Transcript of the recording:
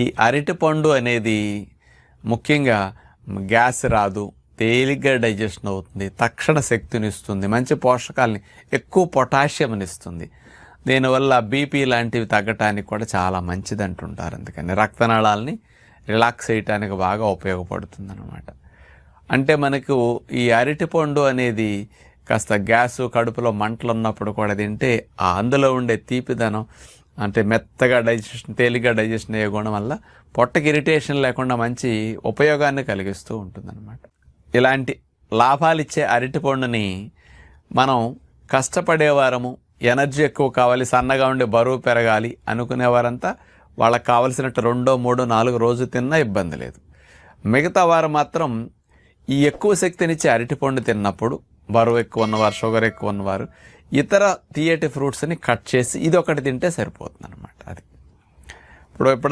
ఈ అరటిపండు అనేది ముఖ్యంగా గ్యాస్ రాదు, తేలిగ్గా డైజెషన్ అవుతుంది, తక్షణ శక్తిని ఇస్తుంది, మంచి పోషకాలని, ఎక్కువ పొటాషియంని ఇస్తుంది. దీనివల్ల బీపీ లాంటివి తగ్గటానికి కూడా చాలా మంచిది అంటుంటారు. అందుకని రక్తనాళాలని రిలాక్స్ చేయటానికి బాగా ఉపయోగపడుతుంది అన్నమాట. అంటే మనకు ఈ అరటిపండు అనేది కాస్త గ్యాసు, కడుపులో మంటలు ఉన్నప్పుడు కూడా తింటే అందులో ఉండే తీపిదనం, అంటే మెత్తగా డైజెషన్, తేలిగ్గా డైజెషన్ అయ్యే గుణం వల్ల పొట్టకి ఇరిటేషన్ లేకుండా మంచి ఉపయోగాన్ని కలిగిస్తూ ఉంటుందన్నమాట. ఇలాంటి లాభాలు ఇచ్చే అరటిపండుని మనం కష్టపడేవారము, ఎనర్జీ ఎక్కువ కావాలి, సన్నగా ఉండే బరువు పెరగాలి అనుకునేవారంతా వాళ్ళకి కావలసినట్టు 2, 3, 4 రోజు తిన్నా ఇబ్బంది లేదు. మిగతా వారు మాత్రం ఈ ఎక్కువ శక్తినిచ్చే అరటిపండు తిన్నప్పుడు బరువు ఎక్కువ ఉన్నవారు, షుగర్ ఎక్కువ ఉన్నవారు ఇతర తీయటి ఫ్రూట్స్ని కట్ చేసి ఇది ఒకటి తింటే సరిపోతుంది అన్నమాట. అది ఇప్పుడు